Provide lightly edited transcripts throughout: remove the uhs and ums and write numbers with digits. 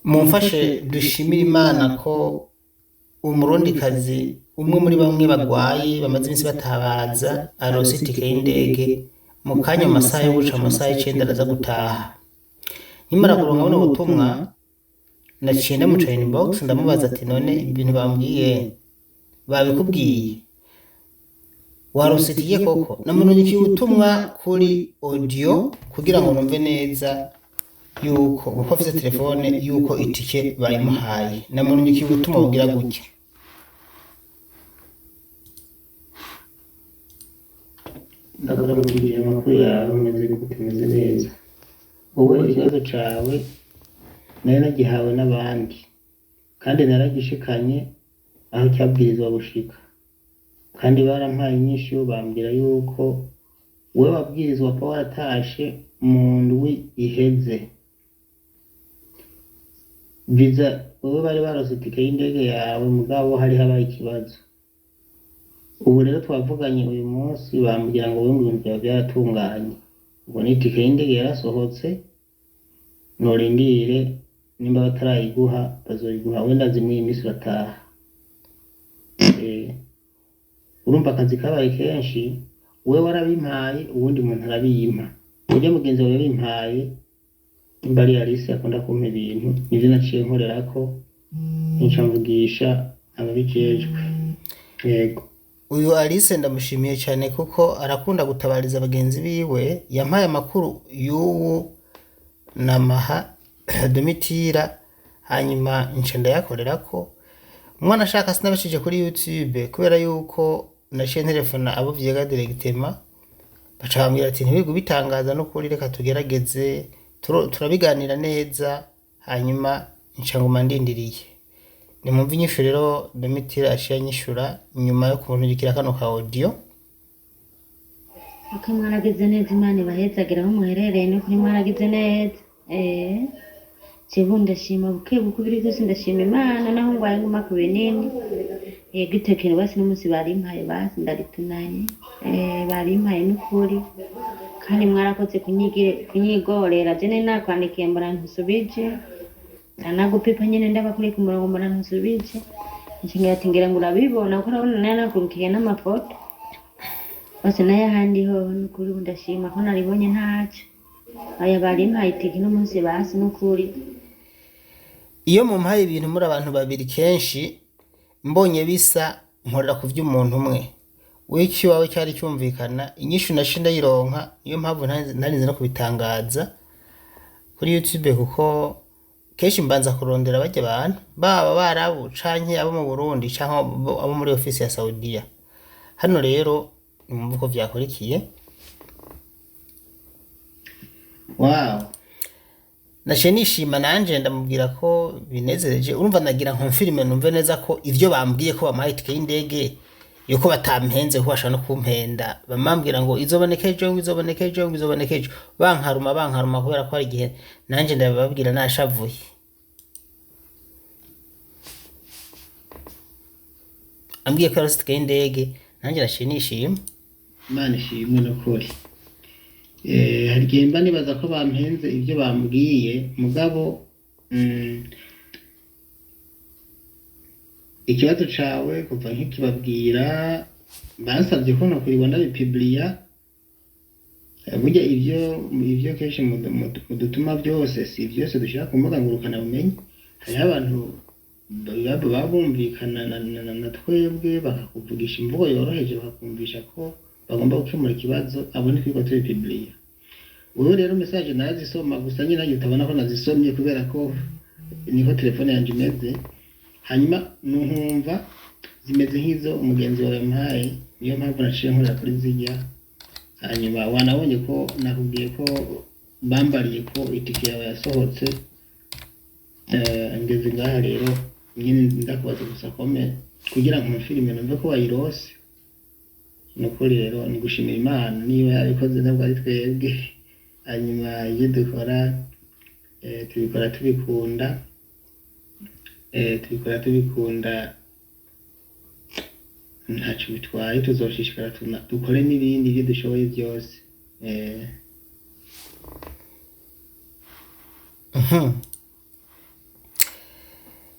mumfashe dushimire Imana ko umurundikazi umwe muri bamwe bagwaye bamaze iminsi batabaza aronse itike y'indege mu kanya mu masaha yo guca mu masaha y'icenda araza gutaha. Nkimara kuronka buno butumwa naciye ndamuca inbox ndamubaza ati none ibintu bambwiye babikubwiye waronse itike koko? Namurungikiye ubutumwa kuri audio kugira ngo numve neza yuko uko afise telefone yuko itike bayimuhaye. Namurungikiye ubutumwa bugira gutya: ndakuramukije amakuru yawe umeze gute? Umeze neza? Wowe ikibazo cawe nari nagihawe n'abandi kandi naragishikanye aho cyabwirizwa gushika, kandi barampaye inyishu bambwira yuko wewe wabwirizwa ko waratashe mu ndwi iheze. Visa wowe bari barose itike y'indege yawe mugabo hari habaye ikibazo. Ubu rero twavuganye uyu munsi bambwira ngo wewe ibintu byawe byaratunganye, ubwo n'itike y'indege yarasohotse, norindire nimba batarayiguha bazoyiguha wenda zimwe iminsi urataha. Urumva akazi kabaye kenshi, wewe warabimpaye uwundi muntu arabiyimpa. Ujya mugenzi wawe yabimpaye imbari Alice akunda kumpa ibintu nivyo naciye nkorerako nca mvugisha ababijejwe. Yego, uyu Alice ndamushimiye cyane kuko arakunda gutabariza abagenzi biwe. Yampaye amakuru y'uwu namaha Domitira hanyuma nce ndayakorerako. Umwana ashaka sinabashije kuri YouTube kubera yuko naciye telefona abo vyega directement baca bambwira ati ntiwiga bitangaza no kuri reka tugerageze turabiganira neza, hanyuma nca nguma ndindiriye. Nimumva inyishu rero Domitira aciye anyishura nyuma yo kunturikira kano ka audio. Mwaragize neza, Imana ibahezagira aho muherereye no kuri mwaragize neza. Jewe ndashima buke bukubiri byose, ndashima Imana naho ngwaye nguma ku binini. Gitekero basi n'umunsi barimpaye basi ndaritunanye. Barimpaye n'ukuri kandi mwarakoze kunyigorera. Je nakwandikiye mbona ntusubije, nagupipa nyene ndabakuri ku murongo mbona ntusubije. Nshingira ati ngira ngo urabibona ko urabona nari nakurukiye n'amafoto bose n'ayahandi ho. N'ukuri ndashima ko naribonye ntaco. Aya barimpaye itike n'umunsi basi n'ukuri. Iyo mumpaye ibintu muri abantu babiri kenshi mbonye bisa nkorera ku vy'umuntu umwe, wiki wawe cyari cyumvikana inyishu nashe ndayironka. Niyo mpamvu ntarinze no kubitangaza kuri YouTube kuko kenshi mbanza kurondera bajya abantu baba barabu canke abo mu Burundi canke abo muri ofisi ya Saudiya. Hano rero nimumva ko vyakurikiye. wow, Nashe nishima nanje ndamubwira ko binezereje. Urumva nagira nkonfirme numve neza ko ivyo bambwiye ko bamaye itike y'indege yuko batampenze ko bashaka no kumpenda. Bamambwira ngo izobonekeje ngo izobonekeje ngo izobonekeje, bankaruma kubera ko ari igihe nanje ndababwira nashavuye. Ambwiye ko yarose itike y'indege nanje nashe nishima. Imana ishimwe n'ukuri. Hari igihe mba nibaza ko bampenze ibyo bambwiye mugabo ikibazo cawe kuva nkikibabwira bansabye ko nokuribona bipibliya. Burya ivyo kenshi mudutuma byose si byose dushaka ku mbuga ngurukana bumenyi. Hariho abantu baba bumvikana na twebwe bakakuvugisha imvugo yoroheje bakakumvisha ko bagomba gukemura ikibazo, abo ni twiko tubipibliya. Ubu rero message nazisoma gusa nyine nanjye utabona ko nazisomye kubera ko niko telefone yanje imeze. Hanyuma nkumva zimeze nk'izo umugenzi wawe yampaye, niyo mpamvu naciye nkorera kuri zijya. Hanyuma wanabonye ko nakubwiye ko bambariye ko itike yawe yasohotse. Ngeze ngaha rero nyine ndakubaza gusa kome kugira ngo mfilime numve ko wayirose. Nukuri rero ni gushimira Imana niba yabikoze ntabwo ari twebwe. Hanyuma ibyo dukora tubikora tubikunda, ntacyo bitwaye. Tuzoshishikara dukore n'ibindi ibyo dushoboye byose.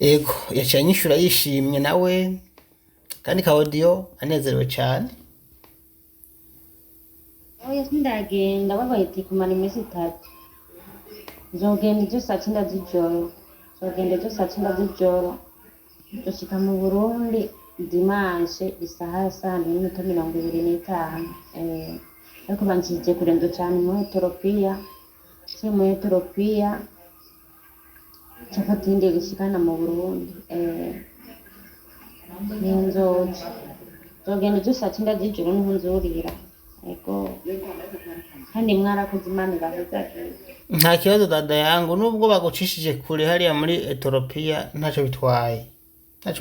ego yaciye anyishura yishimye nawe kandi Kawodiyo anezerewe cyane. oya sindagenda babahitiye kumara iminsi 3 nzogenda ejo saa 9 z'ijoro dushika mu Burundi dimanche isaha ya 4:25 ariko banshije kurendo cyane muri Ethiopia chafata indege ishikana mu Burundi nzogenda ejo saa 9 z'ijoro niho nzurira ego kandi mwarakoze Imana ibahezagire. Nta kibazo dada yangu, nubwo bagucishije kure hariya muri Ethiopia ntacyo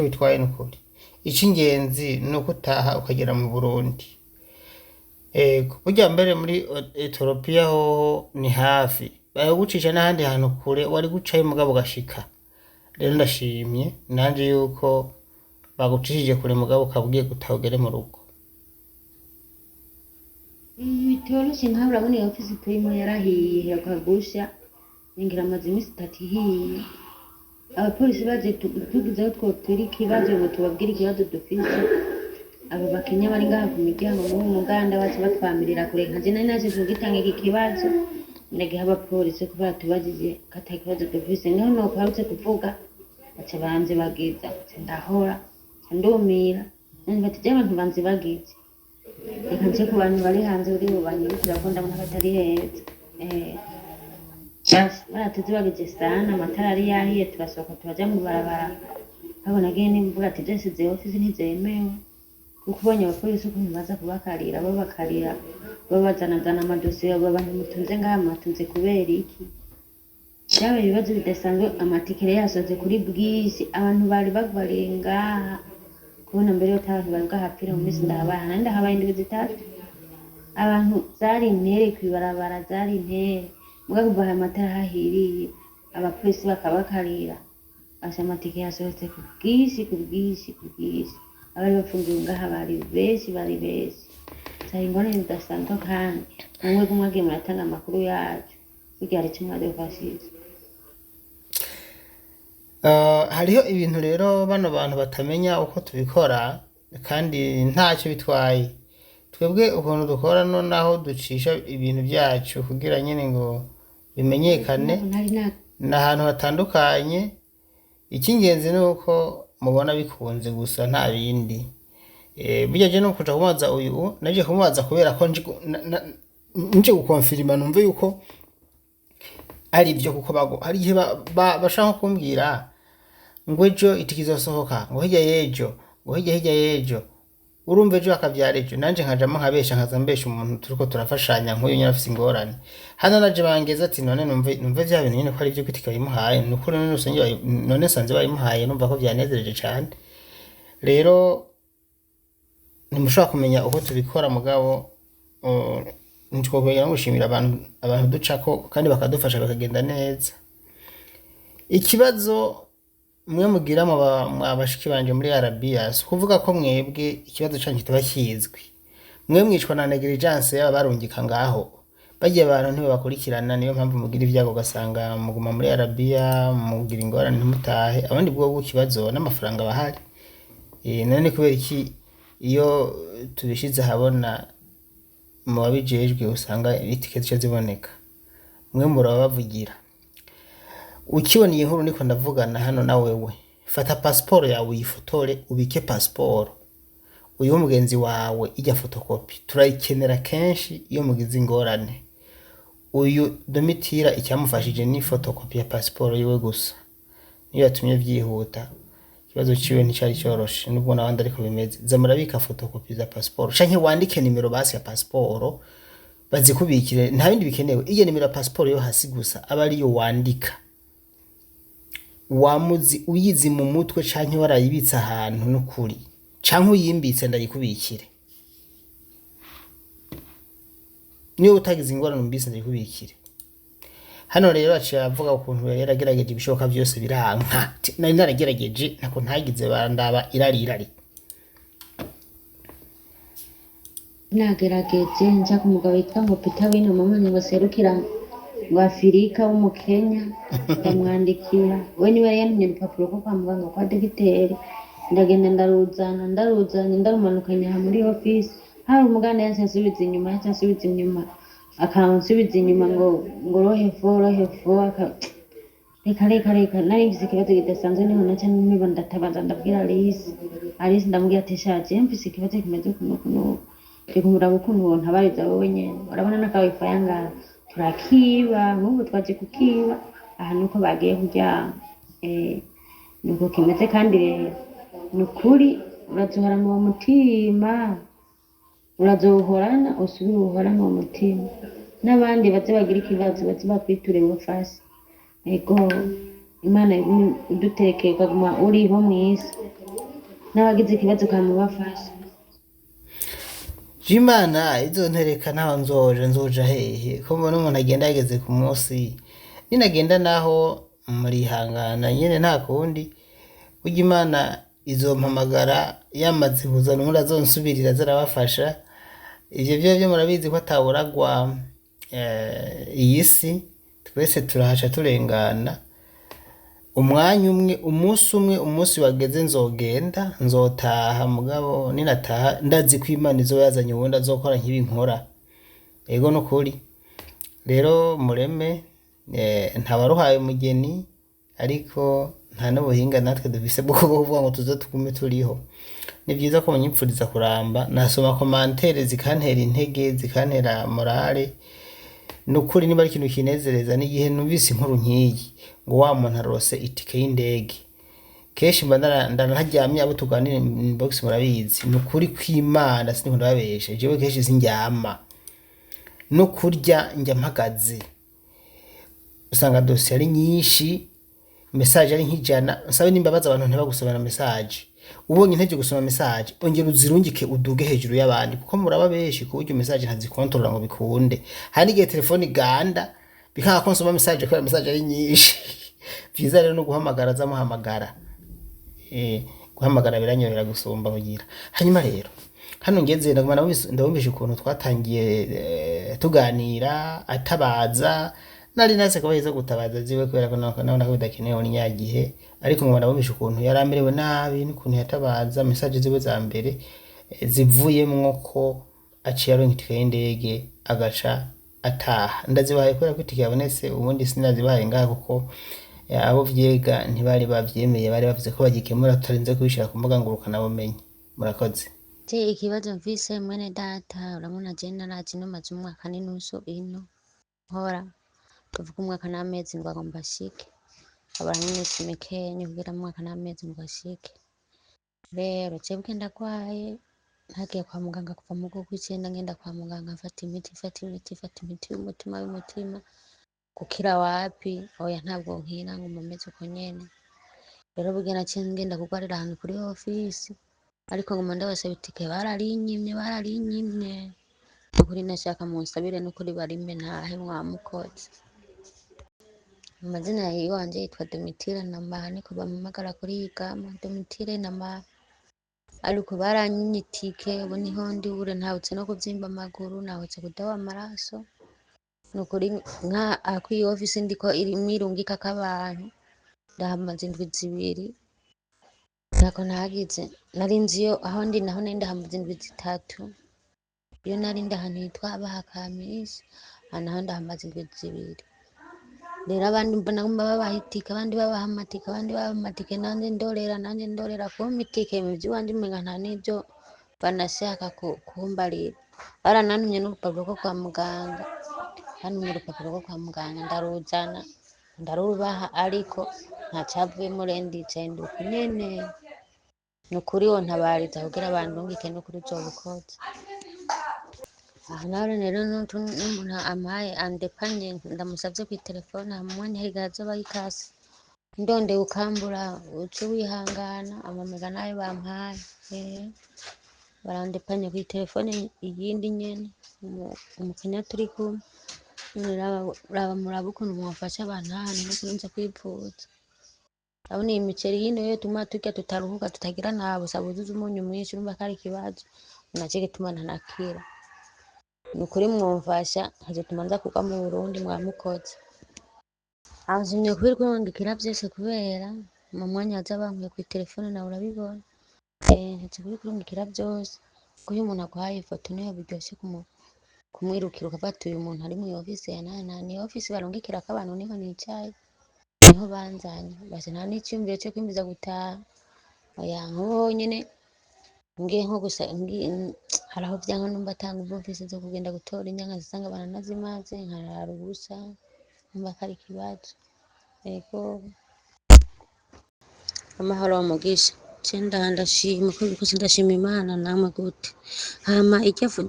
bitwaye n'ukuri. Icy'ingenzi ni uko utaha ukagera mu Burundi. Burya mbere muri Ethiopia ho ni hafi, bagucisha n'ahandi hantu kure wari gucayo mugabo gashika. Rero ndashimye nanje yuko bagucishije kure mugabo kabugiye gutahugere mu rugo. Bitoroshye nkaho urabona iyo ofisi turimo yarahiye yakagusha ningira amazi iminsi 3 ihiye. Abapolisi baje tugizeho twotera ikibazo ngo tubabwire ikibazo dufise. Abo bakenya bari ngaha ku miryango mu muganda baje batwamirira kure nkaje nari naje tugitanga iki kibazo ndagiha abapolisi kuba tubajije kata ikibazo dufise niho no parutse kuvuga baca banze bagiza ndahora ndumira nani batije abantu banze bagize reka nje ku bantu bari hanze uri bubanyirukira ko ndabona batari heza baratuzi bagije sana amatara ari yahiye turasohoka turaja mu barabara babona gene imvura tujesize ofisi ntizemewe kuko ubonye abapolisi ukuntu baza kubakarira babazanazana amadosiye abantu mutunze ngaha mutunze kubera iki byabaye ibibazo bidasanzwe. Amatikere yasoze kuri bwisi abantu bari bagwariye ngaha kubona mbere y'utaha bari bwahapfira mu minsi ndahabaye ndahabaye indwi 3 abantu zari intere kwibarabara zari intere muga kubaha amatara hahiriye abapolisi bakabakarira asha amatike yasohotse ku bwisi abari bafungiwe ngaha bari benshi cyari ingone zidasanzwe kandi namwe kumwagiye muratanga amakuru yacu bigari kimwe adofashije. Hariho ibintu rero bano bantu batamenya uko tubikora kandi ntacyo bitwaye. Twebwe ukuntu dukora naho ducisha ibintu byacu kugira nyine ngo bimenyekane n'ahantu hatandukanye. Icy'ingenzi ni uko mubona bikunze gusa nta bindi. Burya je no kuja kumubaza uyu naje kumubaza kubera ko nje gukonfirma numve yuko ari byo kuko hari igihe bashaka kumbwira ngo ejo itikizosohoka ngo hirya yejo urumva ejo akabyara ejo nanje nkajamo nkabesha nkazambesha umuntu turiko turafashanya nk'uyu nyafise ingorane hano naje bangeza ati none numve bya bintu nyine ko ari byo kwitika bimuhaye nukuri none sanze bayimuhaye numva ko byanezereje cyane. Rero nimushaka kumenya uko tubikora mugabo nitwokwegera no gushimira abantu ducako kandi bakadufasha bakagenda neza. Ikibazo mwe mugira abashiki banje muri Arabia kuvuga ko mwebwe ikibazo cyanyu kitaba kizwi, mwe mwicwa na negligence yaba barungika ngaho bagiye abantu ntibakurikirana, niyo mpamvu mugira ibyago gasanga muguma muri Arabia mugira ingorane ntimutahe abandi bwo kibazo n'amafaranga bahari. None kubera iki iyo tubishize habona mu babijejwe usanga itike zice ziboneka mwe murabavugira. Ukibona iyi nkuru niko ndavugana hano na wewe fata passport yawe uyifotore ubike passport uyu mugenzi wawe ijya photocopy turayikenera kenshi iyo mugize ingorane. Uyu Domitira icyamufashije ni photocopy ya passport yiwe gusa niyo yatumye byihuta ikibazo ciwe nticari cyoroshe nubwo nabandi ariko bimeze zamurabika photocopy za passport canke wandike nimero basi ya passport bazikubikire nta bindi bikenewe. Iyo nimero ya passport yo hasi gusa aba ari yo wandika wamuzi uyizi mu mutwe canke warayibitsa ahantu n'ukuri canke uyimbitse ndayikubikire niyo utagize ingorane mbise ndayikubikire. Hano rero aciye avuga ukuntu yaragerageje ibishoboka byose biranka nari naragerageje nako ntagize barandaba irari nagerageje nja ku mugabo witwa ngo Peter Wino mama ngo serukira ngo Afirika w'umukenya ndamwandikira we niwe yari yantumye urupapuro rwo kwa muganga kwa dogiteri ndagenda ndaruzanye ndarumanukanye aha muri ofisi hari umuganda yahise ansubiza inyuma akansubiza inyuma ngo rohefo reka nari mfise ikibazo kidasanzwe niho naca niba ndatabaza ndabwira Alice ndamubwira ati shaje mfise ikibazo kimeze kunuku reka umuraba ukuntu uwo ntabariza wowe nyene urabona n'akawifaya ngaha turakiba nk'ubu twaje kukiba aha nuko bagiye kuryama nuko kimeze kandi rero ni ukuri urazohorana uwo mutima urazohorana usubire uhorana uwo mutima n'abandi baze bagira ikibazo baze bakwiture bufasi ego Imana idutekeye ukaguma uriho mw'isi n'abagize ikibazo ukamubafasha Imana izontereka naho nzoja hehe ko mbona umuntu agenda yageze ku munsi ninagenda naho murihangana nyene nta kundi burya Imana izompamagara yamaze kuzana umuntu azonsubirira zarabafasha ivyo byo murabizi ko ataburagwa iyi si twese turahaca turengana umwanya umwe umunsi wageze nzogenda nzotaha mugabo ninataha ndazi ko Imana izo yazanye ubundi azokora nk'ibi nkora ego nukuri rero mureme ntabaruhaye umugeni ariko nta n'ubuhinga natwe dufise bwo kuvuga ngo tuze tugume turiho ni byiza ko munyipfuriza kuramba nasoma komantere zikantera intege zikantera morale nukuri niba ari ikintu kinezereza n'igihe numvise inkuru nkiyi ngo wa muntu arose itike y'indege kenshi mba ndanaryamye abo tuganira inbox murabizi nukuri kw'Imana siniko ndababeshe jewe kenshi sindyama no kurya njya mpagaze usanga dosiye ari nyinshi message ari nk'ijana nsabe nimbabaza abantu ntibagusomera message ubonye intege gusoma message ongera uzirungike uduge hejuru y'abandi kuko muraba benshi ku buryo message ntazikontrola ngo bikunde hari igihe telefone ganda bikanga ko nsoma message ko message ari nyinshi byiza rero no guhamagara zamuhamagara guhamagara biranyorera gusumba mugira hanyuma rero hano ngeze ndabumvisha ukuntu twatangiye tuganira atabaza nari nase kabaheza gutabaza ziwe kubera ko nabona ko bidakenewe ni nyagihe ariko ngo ndabumvisha ukuntu yaramerewe nabi n'ukuntu yatabaza message ziwe za mbere zivuyemwo ko aciye aronka itike y'indege agaca ataha ndazibaye kubera ko itike yabonetse ubundi sinazibaye ngaha kuko abo vyega ntibari bavyemeye bari bavuze ko bagikemura tutarinze kubishira ku mbuga ngurukana bumenyi murakoze ikibazo mvise mwene data urabona je narazi no maze umwaka n'inusu ino nkora tuvuga umwaka n'amezi ngo agomba shike abantu n'iminsi mikeya kugira umwaka n'amezi ngo ashike rero cebwe ndagwaye ntagiye kwa muganga kuva mu bwo kw'icenda ngenda kwa muganga mfata imiti y'umutima gukira wapi oya ntabwo nkira ngo mumeze uko nyene rero burya naciye ngenda kugwarira ahantu kuri ofisi ariko ngo ndabasaba itike bararinyimye ukuri nashaka munsabire n'ukuri barimbe ntahe mwamukoze amazina yiwanje yitwa Domitire Namara niko bamamagara kuri Yigama Domitire Namara ariko baranyimye itike ubu niho ndi ure ntawutse no kuvyimba amaguru ntawutse kudawa amaraso nukuri nka akwi office ndiko iri mwirungika k'abantu ndahamaze indwi zibiri nako nagize nari nziyo aho ndi naho nenda hamaze indwi zitatu iyo nari ndahantu hitwa Abahakamisi naho ndahamaze indwi zibiri rero abandi mbona babaha itike abandi babaha amatike nanjye ndorera kumpa itike mu by'iwanje umenga nta n'ibyo banashaka kumbarira baranantumye n'urupapuro rwo kwa muganga hano mu rupapuro rwo kwa muganga ndaruzana ndarubaha ariko nta cyavuyemo rendicaye nduku nyene nukuri wo ntabariza kugira abantu ngike no kuri uzobukoze aha naho rero n'umuntu amaye andepanye ndamusavye ku telefone hamwe higazo bayikase ndonde ukambura uce wihangana amamega nayo bampaye barandepanye ku telefone iyindi nyene umukenya turi kumwe muraba ukuntu mwafasha abantu ahantu no kurinza kwipfuza abone imiceri yino yo tuma turya tutaruhuka tutagira nabo sabuzuza umunyu mwinshi urumva kari kibazo nace gituma ntanakira ni ukuri mwumfasha nkazituma nza kuva mu Burundi mwamukoze. Anzimye kubirwongekera byose kubera mu mwanya waza bankuye ku telefone nawe urabibona. Nzi kubirwongekera byose kuko iyo umuntu aguhaye ifoto niyo biryoshye kumwirukira ukafata uyu muntu ari mu office ya ni office barungikira ko abantu niho nicaye niho banzanye basi nta n'icyumviro cyo kwimbiza gutaha. Oya nk'ubu nyine ngiye nko gusa hari aho byanga numva atanga ubumvise zo kugenda gutora inyanga zisanga abantu nazimaze nkarara ubusa numva ko ari ikibazo. Yego amahoro umugisha ndashima ko bikoze ndashima Imana namwe gute. Hama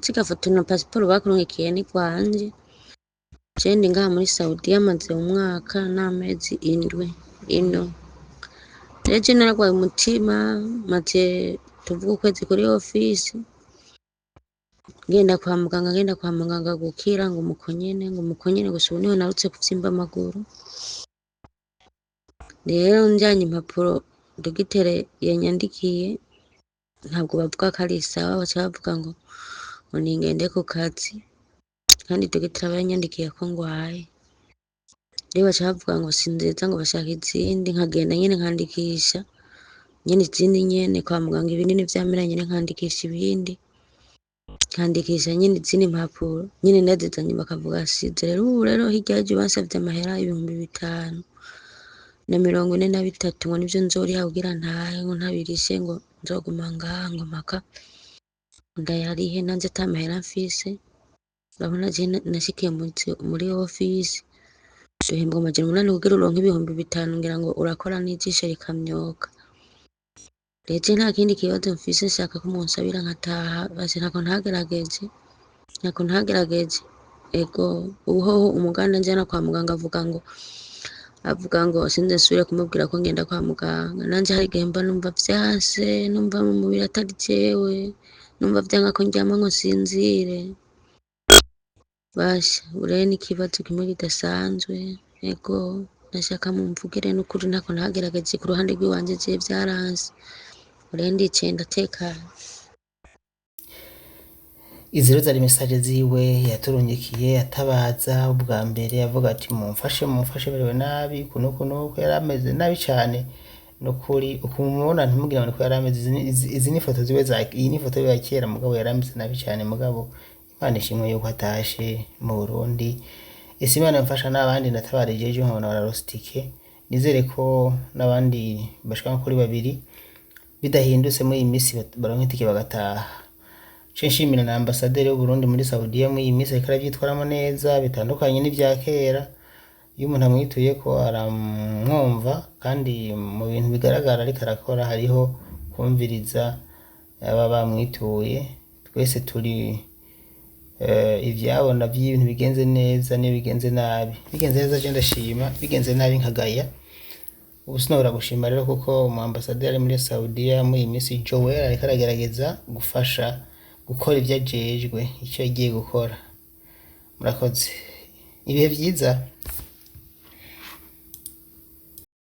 kigafoto na pasiporo bakurungikiye ni kwanje ndi ngaha muri Saudi amaze umwaka n'amezi 7 ino. Rero naragwaye umutima maze tuvuga ukwezi kuri office ngenda kwa muganga gukira ngo umukonyene gusa ubu niho narutse kuvyimba amaguru. Rero njyanye impapuro dogitere yanyandikiye ntabwo bavuga ko ari sawa baca bavuga ngo ningende ku kazi kandi dogitere aba yanyandikiye ko ngwaye. Rero baca bavuga ngo sinzeza ngo bashaka izindi nkagenda nyene nkandikisha nyene izindi nyene kwa muganga ibinini vyamera nyene nkandikisha ibindi nkandikisha nyene izindi mpapuro nyene ndazizanye bakavuga size. Rero ubu rero hirya yaje bansavye amahera 543 ngo nivyo nzoriha kugira ntahe ngo ntabirishe ngo nzoguma ngaha ngo mpaka ndayarihe nanze atamahera mfise. Urabona je nashikiye muri office duhembwa 800 kugira uronke 5,000 ngira ngo urakora n'ijisho rikamyoka. Rero nta kindi kibazo mfise nshaka ko munsabira nkataha basi ntako ntagerageje. Ego ubuhoho umuganda njana kwa muganga avuga ngo sinze nsubire kumubwira ko ngenda kwa muganga. Nanje hari igihe mba numva vyanse numva mu mubiri atari jewe numva vyanga ko ndyama ngo sinzire basha ureye n'ikibazo kimwe kidasanzwe. Ego nashaka mumvugire n'ukuri ntako ntagerageje ku ruhande rw'iwanje je vyaranse ureye ndicaye ndatekanye. Izi rero zari message ziwe yaturungikiye atabaza ubwa mbere avuga ati mumfashe berewe nabi kuno yari ameze nabi cyane nukuri ukumubona ntimubwira ngo ko yari ameze. Izi ni foto ziwe iyi ni foto ya kera mugabo yari ameze nabi cyane mugabo Imana ishimwe yuko atashe mu Burundi. Ese Imana yamfasha n'abandi ndatabarije ejo nkabona bararostike nizere ko n'abandi bashaka kuri 2 bidahindutse muri iyi minsi baronke itike bagataha. Nshimira na ambasaderi w'u Burundi muri Saudiya muri iyi minsi ariko aravyitwaramo neza bitandukanye n'ivya kera. Iyo umuntu amwituye ko aramwumva kandi mu bintu bigaragara ariko arakora hariho kumviriza aba bamwituye. Twese turi ivyabona by'ibintu bigenze neza n'ibigenze nabi. Bigenze neza je ndashima, bigenze nabi nkagaya. Ubu sinabura gushima rero kuko mu ambasaderi muri Saudiya muri iyi minsi Joel ariko aragerageza gufasha gukora ibyo ajejwe icyo yagiye gukora. Murakoze ibihe byiza.